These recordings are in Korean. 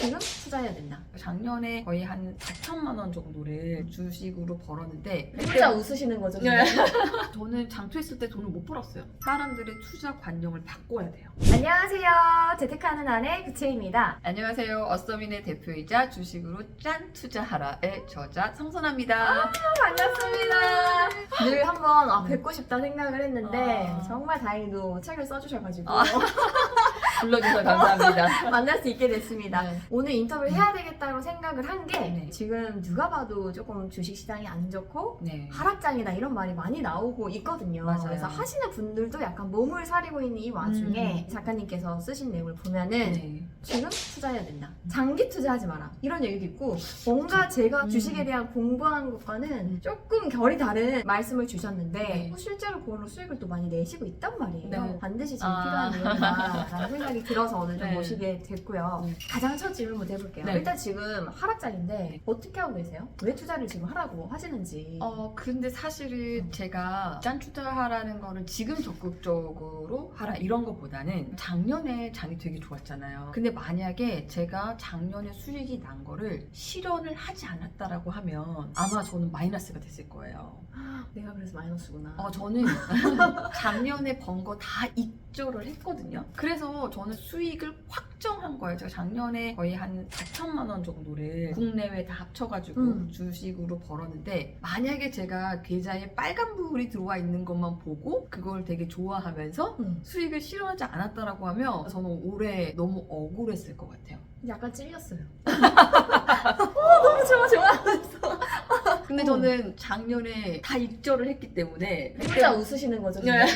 지금 투자해야 된다. 작년에 거의 한 4천만 원 정도를 주식으로 벌었는데 진짜 웃으시는 거죠? 지금? 네. 저는 장투했을 때 돈을 못 벌었어요. 사람들의 투자 관념을 바꿔야 돼요. 안녕하세요. 재테크하는 아내 구채입니다. 안녕하세요. 어서민의 대표이자 주식으로 짠 투자하라의 저자 성선아입니다. 반갑습니다. 늘 한번 뵙고 싶다 생각을 했는데 정말 다행히도 책을 써주셔가지고 불러주셔서 감사합니다. 만날 수 있게 됐습니다. 네. 오늘 인터뷰를 해야 되겠다고 생각을 한 게 네. 지금 누가 봐도 조금 주식시장이 안 좋고 네. 하락장이다 이런 말이 많이 나오고 있거든요. 맞아요. 그래서 하시는 분들도 약간 몸을 사리고 있는 이 와중에 작가님께서 쓰신 내용을 보면은 네. 지금 투자해야 된다. 장기 투자하지 마라. 이런 얘기도 있고 뭔가 제가 주식에 대한 공부한 것과는 조금 결이 다른 말씀을 주셨는데 네. 실제로 그걸로 수익을 또 많이 내시고 있단 말이에요. 네. 반드시 지금 필요한 내용이다라는 생각이 들어서 오늘 좀 네. 모시게 됐고요. 네. 가장 첫 질문부터 해볼게요. 네. 일단 지금 하락장인데 어떻게 하고 계세요? 왜 투자를 지금 하라고 하시는지. 근데 사실은 제가 짠 투자하라는 거는 지금 적극적으로 하라 이런 거보다는 작년에 장이 되게 좋았잖아요. 근데 만약에 제가 작년에 수익이 난 거를 실현을 하지 않았다라고 하면 아마 저는 마이너스가 됐을 거예요. 내가 그래서 마이너스구나. 저는 작년에 번 거 다 익절을 했거든요. 그래서 저는 수익을 확정한 거예요. 제가 작년에 거의 한 4천만 원 정도를 국내외 다 합쳐가지고 주식으로 벌었는데 만약에 제가 계좌에 빨간불이 들어와 있는 것만 보고 그걸 되게 좋아하면서 수익을 실현하지 않았다라고 하면 저는 올해 너무 억울했을 것 같아요. 약간 찔렸어요. 너무 좋아. 근데 저는 작년에 다 익절을 했기 때문에 진짜 웃으시는 거죠? 지금? 네.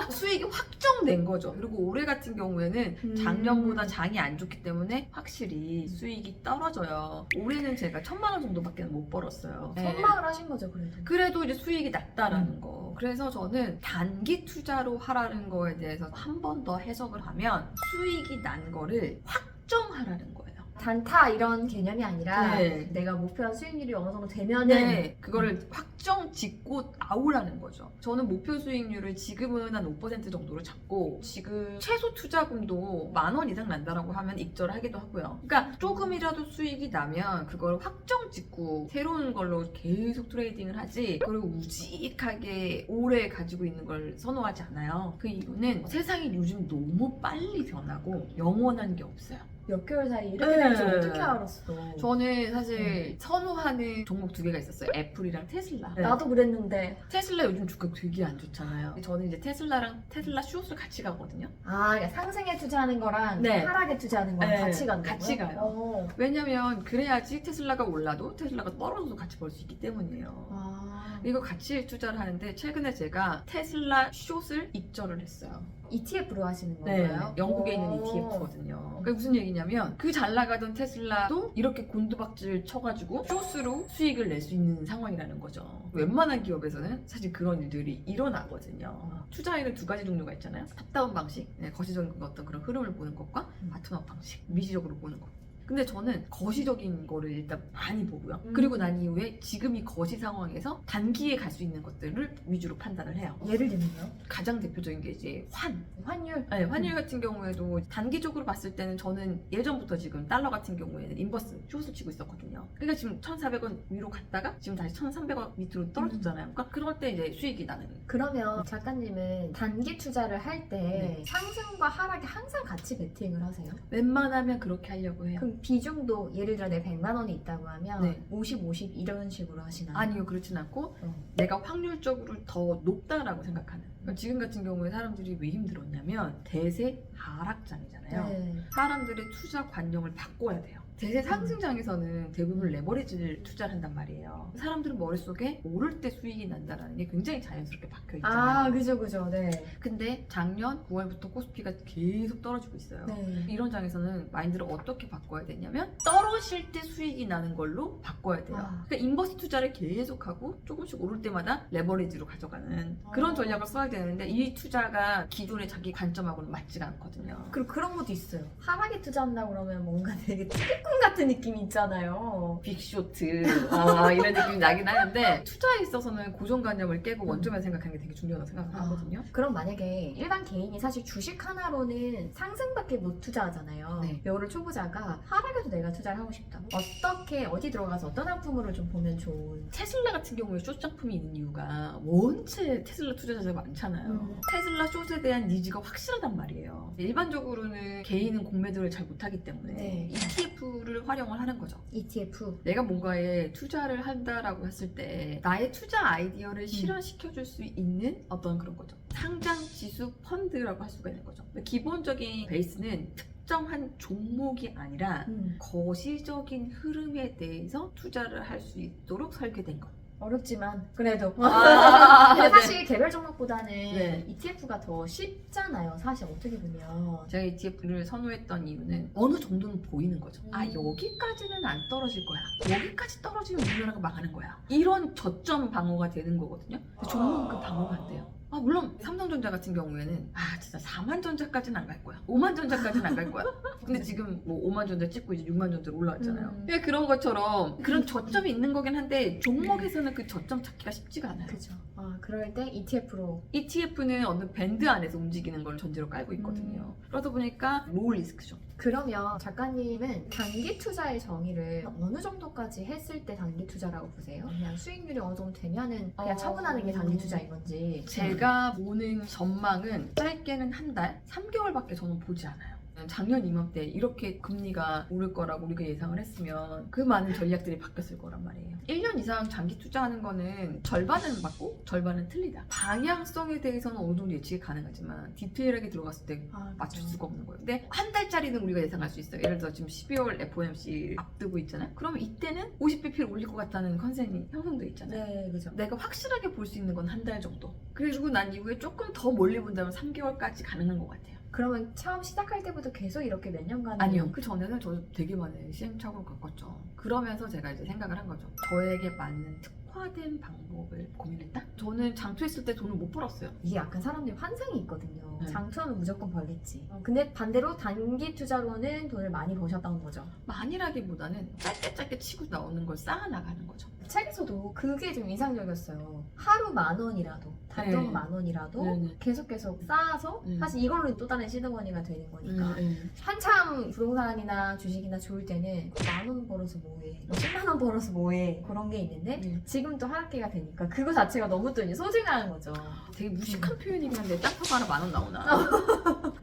수익이 확정된 거죠. 그리고 올해 같은 경우에는 작년보다 장이 안 좋기 때문에 확실히 수익이 떨어져요. 올해는 제가 1,000만 원 정도밖에 못 벌었어요. 선망을 하신 거죠, 그래도. 그래도 이제 수익이 낮다라는 거. 그래서 저는 단기 투자로 하라는 거에 대해서 한 번 더 해석을 하면 수익이 난 거를 확정하라는 거예요. 단타 이런 개념이 아니라 네. 내가 목표한 수익률이 어느 정도 되면은 네, 그거를 확정 짓고 나오라는 거죠. 저는 목표 수익률을 지금은 한 5% 정도로 잡고 지금 최소 투자금도 10,000원 이상 난다라고 하면 익절을 하기도 하고요. 그러니까 조금이라도 수익이 나면 그걸 확정 짓고 새로운 걸로 계속 트레이딩을 하지 그리고 우직하게 오래 가지고 있는 걸 선호하지 않아요. 그 이유는 세상이 요즘 너무 빨리 변하고 영원한 게 없어요. 몇 개월 사이 이렇게 될 줄 네. 어떻게 알았어? 저는 사실 선호하는 종목 2개가 있었어요. 애플이랑 테슬라. 나도 그랬는데 테슬라 요즘 주가 되게 안 좋잖아요. 저는 이제 테슬라랑 테슬라 숏을 같이 가거든요. 그러니까 상승에 투자하는 거랑 네. 하락에 투자하는 거랑 네, 같이 간다고요? 같이 가요. 왜냐면 그래야지 테슬라가 올라도 테슬라가 떨어져도 같이 벌 수 있기 때문이에요. 이거 같이 투자를 하는데 최근에 제가 테슬라 숏을 입절을 했어요. ETF로 하시는 네, 건가요? 영국에 있는 ETF거든요. 그게 무슨 얘기냐면 그 잘 나가던 테슬라도 이렇게 곤두박질 쳐가지고 숏으로 수익을 낼 수 있는 상황이라는 거죠. 웬만한 기업에서는 사실 그런 일들이 일어나거든요. 투자에는 2가지 종류가 있잖아요. 탑다운 방식, 거시적인 어떤 그런 흐름을 보는 것과 바텀업 방식, 미시적으로 보는 것. 근데 저는 거시적인 거를 일단 많이 보고요. 그리고 난 이후에 지금 이 거시 상황에서 단기에 갈 수 있는 것들을 위주로 판단을 해요. 예를 들면요? 가장 대표적인 게 이제 환율? 네, 환율 같은 경우에도 단기적으로 봤을 때는 저는 예전부터 지금 달러 같은 경우에는 인버스 숏을 치고 있었거든요. 그러니까 지금 1,400원 위로 갔다가 지금 다시 1,300원 밑으로 떨어졌잖아요. 그러니까 그럴 때 이제 수익이 나는. 그러면 작가님은 단기 투자를 할 때 네. 상승과 하락에 항상 같이 베팅을 하세요? 웬만하면 그렇게 하려고 해요. 그럼 비중도 예를 들어 내 100만 원이 있다고 하면 네. 50, 50 이런 식으로 하시나요? 아니요, 그렇진 않고 내가 확률적으로 더 높다라고 생각하는. 그러니까 지금 같은 경우에 사람들이 왜 힘들었냐면 대세 하락장이잖아요. 네. 사람들의 투자 관념을 바꿔야 돼요. 대세 상승장에서는 대부분 레버리지를 투자를 한단 말이에요. 사람들은 머릿속에 오를 때 수익이 난다라는 게 굉장히 자연스럽게 박혀 있잖아요. 그죠. 네. 근데 작년 9월부터 코스피가 계속 떨어지고 있어요. 네. 이런 장에서는 마인드를 어떻게 바꿔야 되냐면 떨어질 때 수익이 나는 걸로 바꿔야 돼요. 그러니까 인버스 투자를 계속하고 조금씩 오를 때마다 레버리지로 가져가는 그런 전략을 써야 되는데 이 투자가 기존의 자기 관점하고는 맞지가 않거든요. 그리고 그런 것도 있어요. 하락에 투자한다고 그러면 뭔가 되게 특권 같은 느낌이 있잖아요. 빅쇼트 이런 느낌이 나긴 하는데 투자에 있어서는 고정관념을 깨고 원점에 생각하는 게 되게 중요하다고 생각하거든요. 그럼 만약에 일반 개인이 사실 주식 하나로는 상승밖에 못 투자하잖아요. 네. 여러 초보자가 하락에도 내가 투자를 하고 싶다. 어떻게 어디 들어가서 어떤 상품으로 좀 보면 좋은? 테슬라 같은 경우에 숏 상품이 있는 이유가 원체 테슬라 투자자가 많잖아요. 테슬라 숏에 대한 니즈가 확실하단 말이에요. 일반적으로는 개인은 공매도를 잘 못하기 때문에 네. ETF를 활용을 하는 거죠. ETF. 내가 뭔가에 투자를 한다라고 했을 때 나의 투자 아이디어를 실현시켜줄 수 있는 어떤 그런 거죠. 상장 지수 펀드라고 할 수가 있는 거죠. 기본적인 베이스는 특정한 종목이 아니라 거시적인 흐름에 대해서 투자를 할 수 있도록 설계된 것. 어렵지만 그래도 아, 근데 네. 사실 개별 종목보다는 네. ETF가 더 쉽잖아요. 사실 어떻게 보면 제가 ETF를 선호했던 이유는 어느 정도는 보이는 거죠. 아, 여기까지는 안 떨어질 거야. 여기까지 떨어지면 우리나라가 망하는 거야. 이런 저점 방어가 되는 거거든요. 근데 종목은 그 방어가 안 돼요. 물론 삼성전자 같은 경우에는 진짜 4만 전자까지는 안 갈 거야. 5만 전자까지는 안 갈 거야. 근데 지금 뭐 5만 전자 찍고 이제 6만 전자로 올라왔잖아요. 그러니까 그런 것처럼 그런 저점이 있는 거긴 한데 종목에서는 그 저점 찾기가 쉽지가 않아요. 그죠. 그럴 때 ETF로 ETF는 어느 밴드 안에서 움직이는 걸 전제로 깔고 있거든요. 그러다 보니까 로우 리스크죠. 그러면 작가님은 단기 투자의 정의를 어느 정도까지 했을 때 단기 투자라고 보세요? 그냥 수익률이 어느 정도 되면은 그냥 처분하는 게 단기 투자인 건지. 제가 보는 전망은 짧게는 한 달, 3개월밖에 저는 보지 않아요. 작년 이맘때 이렇게 금리가 오를 거라고 우리가 예상을 했으면 그 많은 전략들이 바뀌었을 거란 말이에요. 1년 이상 장기 투자하는 거는 절반은 맞고 절반은 틀리다. 방향성에 대해서는 어느 정도 예측이 가능하지만 디테일하게 들어갔을 때 맞출 수가 없는 거예요. 근데 한 달짜리는 우리가 예상할 수 있어요. 예를 들어 지금 12월 FOMC 앞두고 있잖아요. 그러면 이때는 50bp를 올릴 것 같다는 컨센이 형성돼 있잖아요. 네, 그죠. 내가 확실하게 볼 수 있는 건 한 달 정도. 그리고 난 이후에 조금 더 멀리 본다면 3개월까지 가능한 것 같아요. 그러면 처음 시작할 때부터 계속 이렇게 몇 년간 아니요. 그 전에는 저 되게 많은 시행착오를 겪었죠. 그러면서 제가 이제 생각을 한 거죠. 저에게 맞는 특화된 방법을 고민했다? 저는 장투했을 때 돈을 못 벌었어요. 이게 약간 사람들이 환상이 있거든요. 네. 장투하면 무조건 벌겠지. 근데 반대로 단기 투자로는 돈을 많이 버셨다는 거죠. 많이라기보다는 짧게 치고 나오는 걸 쌓아나가는 거죠. 책에서도 그게 좀 인상적이었어요. 하루 10,000원이라도, 단돈 네. 10,000원이라도 네네. 계속 쌓아서 사실 이걸로 또 다른 시드머니가 되는 거니까. 한참 부동산이나 주식이나 좋을 때는 10,000원 벌어서 뭐해, 10만 원 벌어서 뭐해 그런 게 있는데 지금 또 하락기가 되니까 그거 자체가 너무 또 이제 소중한 거죠. 되게 무식한 표현이긴 한데 짝퉁 하나 10,000원 나오나?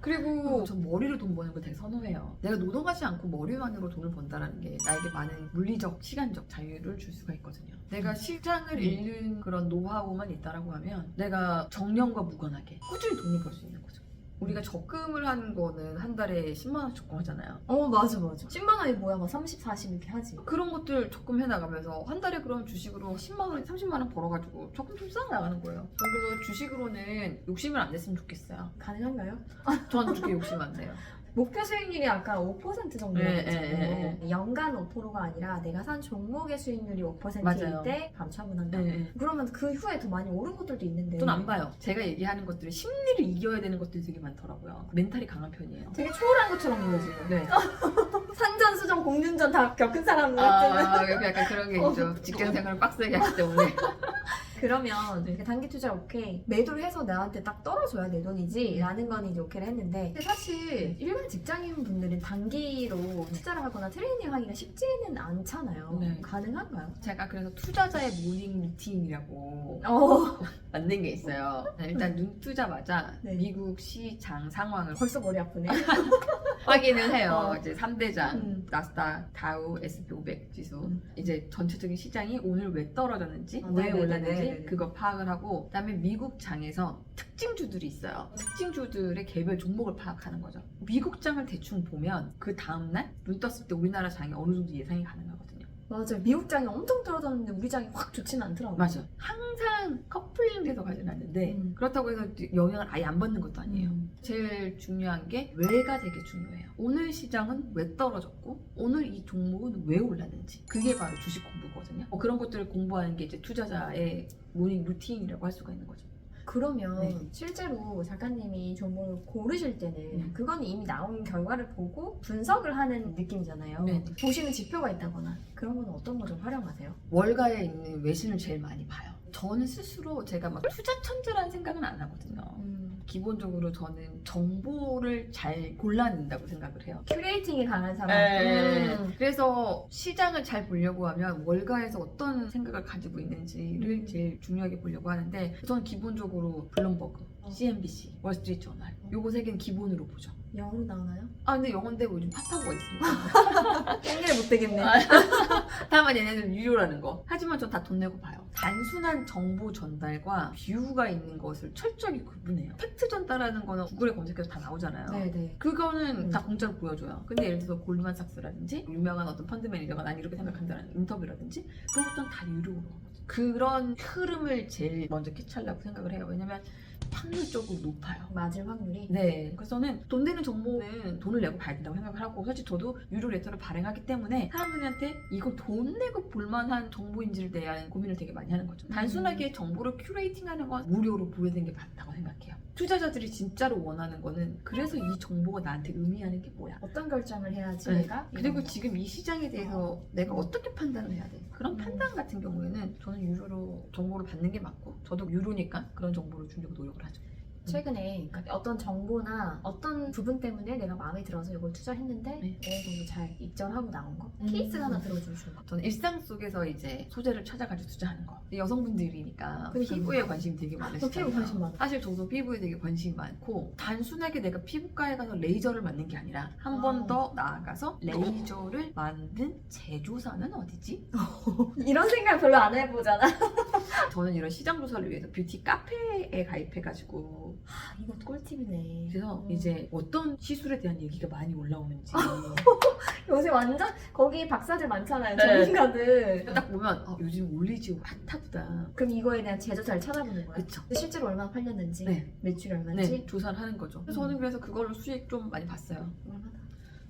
그리고 전 머리로 돈 버는 걸 되게 선호해요. 내가 노동하지 않고 머리만으로 돈을 번다라는 게 나에게 많은 물리적, 시간적 자유를 줄 수가 있거든요. 내가 시장을 읽는 그런 노하우만 있다라고 하면 내가 정년과 무관하게 꾸준히 돈을 벌 수 있는 거죠. 우리가 적금을 하는 거는 한 달에 10만 원 적금하잖아요. 맞아. 10만 원이 뭐야, 막 30, 40 이렇게 하지. 그런 것들 적금해 나가면서 한 달에 그럼 주식으로 10만 원, 30만 원 벌어가지고 적금 좀 쌓아 나가는 거예요. 그래서 주식으로는 욕심을 안 냈으면 좋겠어요. 가능한가요? 전 그렇게 욕심 안 내요. 목표 수익률이 아까 5% 정도였죠. 네. 연간 5%가 아니라 내가 산 종목의 수익률이 5%일 맞아요. 때 바로 처분한다. 네. 그러면 그 후에 더 많이 오른 것들도 있는데 돈 안 봐요. 제가 얘기하는 것들이 심리를 이겨야 되는 것들이 되게 많더라고요. 멘탈이 강한 편이에요. 되게 초월한 것처럼 보여지고 네. 산전수전 공륜전 다 겪은 사람 같은 여기 약간 그런 게 있죠. 직장 생활을 빡세게 하기 때문에. 그러면 이렇게 단기 투자 오케이, 매도를 해서 나한테 딱 떨어져야 내 돈이지 라는 건 이제 오케이를 했는데, 근데 사실 일반 직장인 분들은 단기로 투자를 하거나 트레이닝 하기가 쉽지는 않잖아요. 네. 가능한가요? 제가 그래서 투자자의 모닝 루틴이라고 만든 게 있어요. 일단 눈 뜨자마자 네. 미국 시장 상황을 벌써 머리 아프네. 확인을 해요. 이제 3대장, 음. 다우, S&P 500 지수. 이제 전체적인 시장이 오늘 왜 떨어졌는지, 아, 왜 네네네네. 올랐는지 그거 파악을 하고, 그다음에 미국 장에서 특징주들이 있어요. 특징주들의 개별 종목을 파악하는 거죠. 미국 장을 대충 보면 그 다음날 눈 떴을 때 우리나라 장이 어느 정도 예상이 가능하거든요. 맞아요. 미국 장이 엄청 떨어졌는데 우리 장이 확 좋지는 않더라고요. 맞아. 항상 커플링돼서 가진 않는데 그렇다고 해서 영향을 아예 안 받는 것도 아니에요. 제일 중요한 게 왜가 되게 중요해요. 오늘 시장은 왜 떨어졌고 오늘 이 종목은 왜 올랐는지, 그게 바로 주식 공부거든요. 그런 것들을 공부하는 게 이제 투자자의 모닝 루틴이라고 할 수가 있는 거죠. 그러면 네. 실제로 작가님이 정보를 고르실 때는 네. 그건 이미 나온 결과를 보고 분석을 하는 느낌이잖아요. 네. 보시는 지표가 있다거나 그런 건 어떤 거 좀 활용하세요? 월가에 있는 외신을 제일 많이 봐요. 저는 스스로 제가 막 투자 천재라는 생각은 안 하거든요. 기본적으로 저는 정보를 잘 골라낸다고 생각을 해요. 큐레이팅이 강한 사람. 네. 그래서 시장을 잘 보려고 하면 월가에서 어떤 생각을 가지고 있는지를 제일 중요하게 보려고 하는데 저는 기본적으로 블룸버그, CNBC, 월스트리트저널 요거 세 개는 기본으로 보죠. 영어로 나오나요? 아 근데 영어인데 요즘 파파고가 있으니까 땡기를 못 되겠네. 다만 얘네는 유료라는 거. 하지만 전 다 돈 내고 봐요. 단순한 정보 전달과 뷰가 있는 것을 철저하게 구분해요. 팩트 전달하는 거는 구글에 검색해서 다 나오잖아요. 네네. 그거는 다 공짜로 보여줘요. 근데 예를 들어서 골드만삭스라든지 유명한 어떤 펀드 매니저가 난 이렇게 생각한다는 인터뷰라든지 그런 것들은 다 유료로 하거든요. 그런 흐름을 제일 먼저 캐치하려고 생각을 해요. 왜냐면 확률적으로 높아요. 맞을 확률이. 네, 그래서 저는 돈 되는 정보는 돈을 내고 봐야 된다고 생각을 하고 사실 저도 유료 레터를 발행하기 때문에 사람들한테 이거 돈 내고 볼만한 정보인지를 대한 고민을 되게 많이 하는 거죠. 단순하게 정보를 큐레이팅하는 건 무료로 보여드리는 게 맞다고 생각해요. 투자자들이 진짜로 원하는 거는 그래서 이 정보가 나한테 의미하는 게 뭐야? 어떤 결정을 해야지 네. 내가? 그리고 지금 이 시장에 대해서 내가 어떻게 판단을 해야 돼? 그런 판단 같은 경우에는 저는 유료로 정보를 받는 게 맞고 저도 유료니까 그런 정보를 주려고 노력을 하죠. 최근에 그러니까 어떤 정보나 어떤 부분 때문에 내가 마음에 들어서 이걸 투자했는데 네. 어느 정도 잘 입증하고 나온 거? 케이스 하나 들어주시면 거. 저는 일상 속에서 이제 소재를 찾아가지고 투자하는 거. 여성분들이니까 그러니까. 피부에 관심이 되게 저 많으시잖아요. 피부 관심 많아. 사실 저도 피부에 되게 관심이 많고 단순하게 내가 피부과에 가서 레이저를 맞는 게 아니라 한 번 더 나아가서 레이저를 만든 제조사는 어디지? 이런 생각 별로 안 해보잖아. 저는 이런 시장 조사를 위해서 뷰티 카페에 가입해가지고 이거 꿀팁이네. 그래서 이제 어떤 시술에 대한 얘기가 많이 올라오는지 요새 완전 거기 박사들 많잖아요. 네. 전문가들. 딱 보면 요즘 올리지오 핫하다. 그럼 이거에 대한 제조사를 찾아보는 거야. 그쵸? 근데 실제로 얼마나 팔렸는지, 네. 매출이 얼마인지. 네, 조사를 하는 거죠. 그래서 저는 그래서 그걸로 수익 좀 많이 봤어요. 얼마나?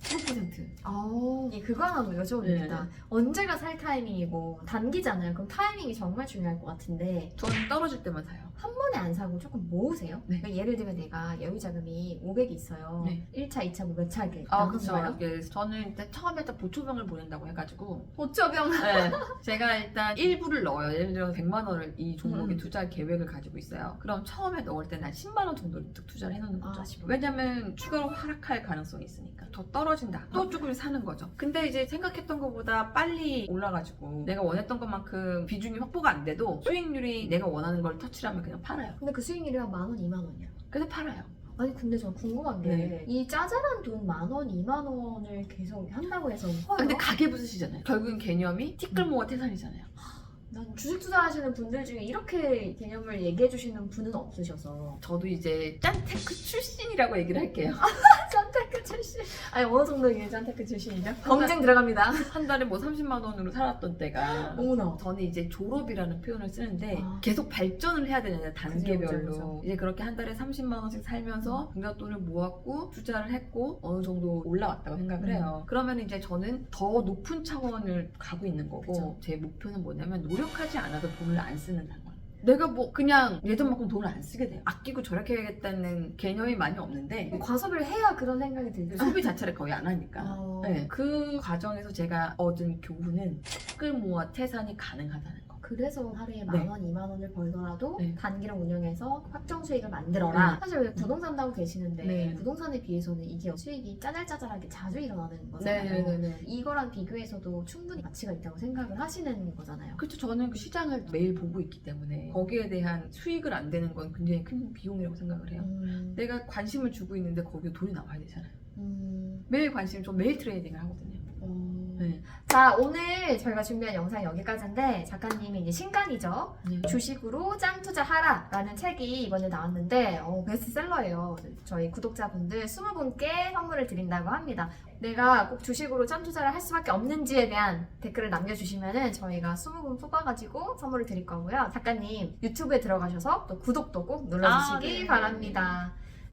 15%. 그거 하나 여쭤봅니다. 언제가 살 타이밍이고 단기잖아요. 그럼 타이밍이 정말 중요할 것 같은데 저는 떨어질 때만 사요. 한 번에 안 사고 조금 모으세요? 네. 그러니까 예를 들면 내가 여유 자금이 500이 있어요. 네. 1차, 2차 뭐 몇 차게 그렇죠. 저는 일단 처음에 일단 보초병을 보낸다고 해가지고 보초병. 네, 제가 일단 일부를 넣어요. 예를 들어서 100만 원을 이 종목에 음. 투자할 계획을 가지고 있어요. 그럼 처음에 넣을 때는 한 10만 원 정도를 투자를 해놓는 거죠. 10만 원. 왜냐면 추가로 하락할 가능성이 있으니까. 더 떨어진다. 또 조금 사는 거죠. 근데 이제 생각했던 것보다 빨리 올라가지고 내가 원했던 것만큼 비중이 확보가 안 돼도 수익률이 내가 원하는 걸 터치를 하면 그냥 팔아요. 근데 그 수익률이 한 10,000원, 20,000원이야. 그래서 팔아요. 아니 근데 저 궁금한 게 네. 이 짜잘한 돈 10,000원, 20,000원을 계속 한다고 해서 근데 가계 부수시잖아요. 결국엔 개념이 티끌모아 태산이잖아요. 난 주식 투자하시는 분들 중에 이렇게 개념을 얘기해 주시는 분은 없으셔서 저도 이제 짠테크 출신이라고 얘기를 할게요. 짠테크 출신 아니 어느 정도의 짠테크 출신이죠? 검증 들어갑니다. 한 달에 뭐 30만 원으로 살았던 때가 어머나. 저는 이제 졸업이라는 표현을 쓰는데 아. 계속 발전을 해야 되잖아요. 단계별로. 그죠. 이제 그렇게 한 달에 30만 원씩 살면서 금전돈을 모았고 투자를 했고 어느 정도 올라왔다고 생각을 해요. 그러면 이제 저는 더 높은 차원을 가고 있는 거고 그죠. 제 목표는 뭐냐면 노력하지 않아도 돈을 안 쓰는 상황. 내가 뭐 그냥 예전만큼 돈을 안 쓰게 돼요. 아끼고 절약해야겠다는 개념이 많이 없는데 과소비를 해야 그런 생각이 들죠. 소비 자체를 거의 안 하니까. 어. 네, 그 과정에서 제가 얻은 교훈은 티끌 모아 태산이 가능하다는 거. 그래서 하루에 네. 10,000원, 20,000원을 벌더라도 네. 단기를 운영해서 확정 수익을 만들어라. 네. 사실 왜 부동산 다고 계시는데 네. 부동산에 비해서는 이게 수익이 짜잘짜잘하게 자주 일어나는 거잖아요. 네네네. 이거랑 비교해서도 충분히 가치가 있다고 생각을 하시는 거잖아요. 그렇죠. 저는 그 시장을 매일 보고 있기 때문에 거기에 대한 수익을 안 되는 건 굉장히 큰 비용이라고 생각을 해요. 내가 관심을 주고 있는데 거기에 돈이 나와야 되잖아요. 매일 관심, 저 매일 트레이딩을 하거든요. 네. 자, 오늘 저희가 준비한 영상이 여기까지인데 작가님이 이제 신간이죠. 네. 주식으로 짱 투자하라 라는 책이 이번에 나왔는데 베스트셀러예요. 저희 구독자분들 20분께 선물을 드린다고 합니다. 내가 꼭 주식으로 짱 투자를 할 수밖에 없는지에 대한 댓글을 남겨주시면은 저희가 20분 뽑아가지고 선물을 드릴 거고요. 작가님 유튜브에 들어가셔서 또 구독도 꼭 눌러주시기 네. 바랍니다.